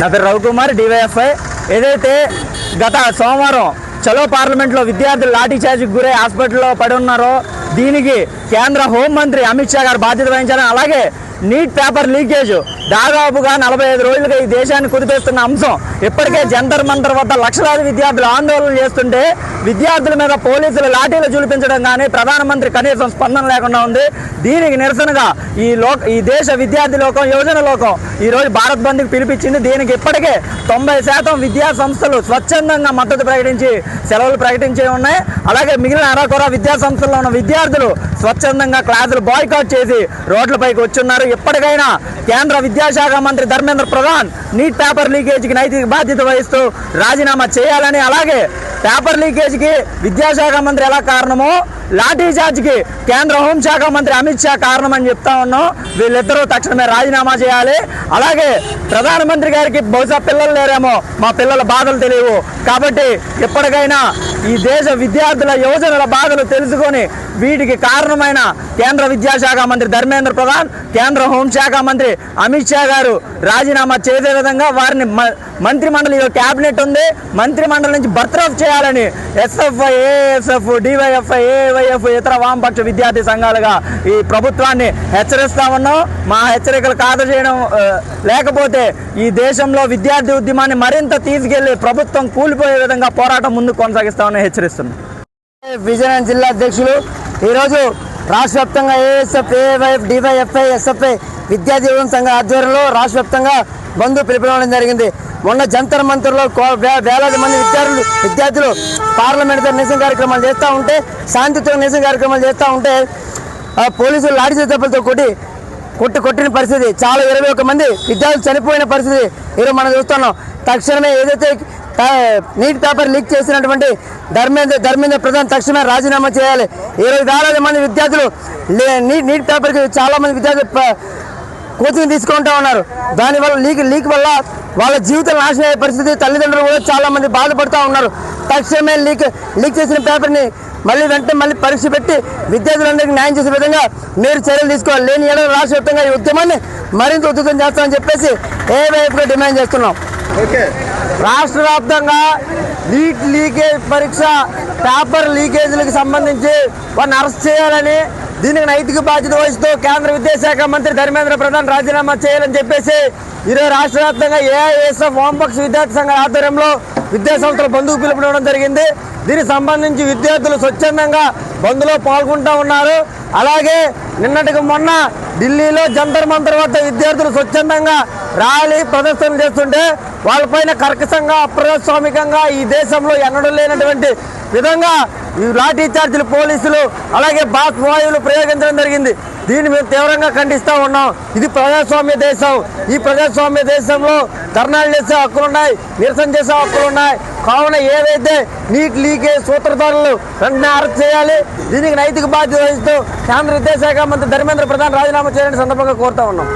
నా పేరు రవికుమార్, డివైఎఫ్ఐ. ఏదైతే గత సోమవారం చలో పార్లమెంట్లో విద్యార్థులు లాఠీ చార్జ్కి గురై హాస్పిటల్లో పడి ఉన్నారో దీనికి కేంద్ర హోంమంత్రి అమిత్ షా గారు బాధ్యత వహించాలని, అలాగే నీట్ పేపర్ లీకేజ్ దాదాపుగా 45 రోజులుగా ఈ దేశాన్ని కుదిపేస్తున్న అంశం. ఇప్పటికే జంతర్ మంతర్ వద్ద లక్షలాది విద్యార్థులు ఆందోళన చేస్తుంటే విద్యార్థుల మీద పోలీసులు లాఠీలు చూపించడం కానీ ప్రధానమంత్రి కనీసం స్పందన లేకుండా ఉంది. దీనికి నిరసనగా ఈ దేశ విద్యార్థి లోకం, యువజన లోకం ఈరోజు భారత్ బంద్కి పిలిపించింది. దీనికి ఇప్పటికే 90% విద్యా సంస్థలు స్వచ్ఛందంగా మద్దతు ప్రకటించి సెలవులు ప్రకటించి ఉన్నాయి. అలాగే మిగిలిన అరకొర విద్యా సంస్థల్లో ఉన్న విద్యార్థులు స్వచ్ఛందంగా క్లాసులు బాయ్కాట్ చేసి రోడ్లపైకి వచ్చున్నారు. ఎప్పటికైనా కేంద్ర విద్యాశాఖ మంత్రి ధర్మేంద్ర ప్రధాన్ నీట్ పేపర్ లీకేజీకి నైతిక బాధ్యత వహిస్తూ రాజీనామా చేయాలని, అలాగే పేపర్ లీకేజీకి విద్యాశాఖ మంత్రి ఎలా కారణమో లాఠీ చార్జ్కి కేంద్ర హోంశాఖ మంత్రి అమిత్ షా కారణమని చెప్తా ఉన్నాం. వీళ్ళిద్దరూ తక్షణమే రాజీనామా చేయాలి. అలాగే ప్రధానమంత్రి గారికి బహుశా పిల్లలు లేరేమో, మా పిల్లల బాధలు తెలియవు కాబట్టి ఎప్పటికైనా ఈ దేశ విద్యార్థుల యువజనుల బాధలు తెలుసుకొని వీటికి కారణమైన కేంద్ర విద్యాశాఖ మంత్రి ధర్మేంద్ర ప్రధాన్, కేంద్ర హోంశాఖ మంత్రి అమిత్ షా గారు రాజీనామా చేసే విధంగా వారిని మంత్రిమండలి క్యాబినెట్ ఉంది, మంత్రిమండలి నుంచి బర్తరఫ్ చేయాలని ఎస్ఎఫ్ఐ, ఏఎస్ఎఫ్, డివైఎఫ్ఐ, ఏవైఎఫ్ ఇతర వామపక్ష విద్యార్థి సంఘాలుగా ఈ ప్రభుత్వాన్ని హెచ్చరిస్తా ఉన్నాం. మా హెచ్చరికలు కాదు చేయడం లేకపోతే ఈ దేశంలో విద్యార్థి ఉద్యమాన్ని మరింత తీసుకెళ్లి ప్రభుత్వం కూలిపోయే విధంగా పోరాటం ముందుకు కొనసాగిస్తామని హెచ్చరిస్తున్నాం. విజయనగరం జిల్లా అధ్యక్షులు ఈరోజు రాష్ట్ర వ్యాప్తంగా ఏఎస్ఎఫ్, ఏవైఎఫ్, డివైఎఫ్ఐ, ఎస్ఎఫ్ఐ విద్యార్థి యువజన సంఘ ఆధ్వర్యంలో రాష్ట్ర వ్యాప్తంగా బంద్ పిలుపునివ్వడం జరిగింది. మొన్న జంతర్ మంతర్లో వేలాది మంది విద్యార్థులు పార్లమెంట్ దగ్గర నిరసన కార్యక్రమాలు చేస్తూ ఉంటే, శాంతియుత నిరసన కార్యక్రమాలు చేస్తూ ఉంటే పోలీసులు లాఠీ దెబ్బలతో కొట్టిన పరిస్థితి, చాలా 21 మంది విద్యార్థులు చనిపోయిన పరిస్థితి ఈరోజు మనం చూస్తున్నాం. తక్షణమే ఏదైతే నీట్ పేపర్ లీక్ చేసినటువంటి ధర్మేంద్ర ప్రధాన్ తక్షణమే రాజీనామా చేయాలి. 20,000 మంది విద్యార్థులు నీట్ పేపర్కి చాలామంది విద్యార్థులు కోచింగ్ తీసుకుంటూ ఉన్నారు. దానివల్ల లీక్ వల్ల వాళ్ళ జీవితాలు నాశనం అయ్యే పరిస్థితి, తల్లిదండ్రులు కూడా చాలామంది బాధపడుతూ ఉన్నారు. తక్షణమే లీక్ చేసిన పేపర్ని వెంటనే పరీక్ష పెట్టి విద్యార్థులందరికీ న్యాయం చేసే విధంగా మీరు చర్యలు తీసుకోవాలి. లేని ఏడాది రాష్ట్ర వ్యాప్తంగా ఈ ఉద్యమాన్ని మరింత ఉధృతం చేస్తామని చెప్పేసి ఏవైపుగా డిమాండ్ చేస్తున్నాం. రాష్ట్ర వ్యాప్తంగా నీట్ లీకేజ్ పరీక్ష పేపర్ లీకేజీలకు సంబంధించి వారిని అరెస్ట్ చేయాలని, దీనికి నైతిక బాధ్యత వహిస్తూ కేంద్ర విద్యాశాఖ మంత్రి ధర్మేంద్ర ప్రధాన్ రాజీనామా చేయాలని చెప్పేసి ఈరోజు రాష్ట్ర వ్యాప్తంగా ఏఐఎస్ఎఫ్ వామపక్ష విద్యార్థి సంఘాల ఆధ్వర్యంలో విద్యాసంస్థలు బంధుకు పిలుపునివ్వడం జరిగింది. దీనికి సంబంధించి విద్యార్థులు స్వచ్ఛందంగా బంద్లో పాల్గొంటూ ఉన్నారు. అలాగే నిన్నటికి మొన్న ఢిల్లీలో జంతర్ మంతర్ వద్ద విద్యార్థులు స్వచ్ఛందంగా ర్యాలీ ప్రదర్శన చేస్తుంటే వాళ్ళపైన కర్కశంగా, అప్రజాస్వామికంగా ఈ దేశంలో ఎన్నడూ లేనటువంటి విధంగా ఈ లాఠీ చార్జీలు పోలీసులు అలాగే బాస్ వాయువులు ప్రయోగించడం జరిగింది. దీన్ని మేము తీవ్రంగా ఖండిస్తూ ఉన్నాం. ఇది ప్రజాస్వామ్య దేశం. ఈ ప్రజాస్వామ్య దేశంలో ధర్నాలు చేసే హక్కులున్నాయి, నిరసన చేసే హక్కులున్నాయి. కావున ఏదైతే నీట్ లీకేజ్ సూత్రధారులు వెంటనే అరెస్ట్ చేయాలి. దీనికి నైతిక బాధ్యత వహిస్తూ కేంద్ర విద్యాశాఖ మంత్రి ధర్మేంద్ర ప్రధాన్ రాజీనామా చేయాలని సందర్భంగా కోరుతా ఉన్నాం.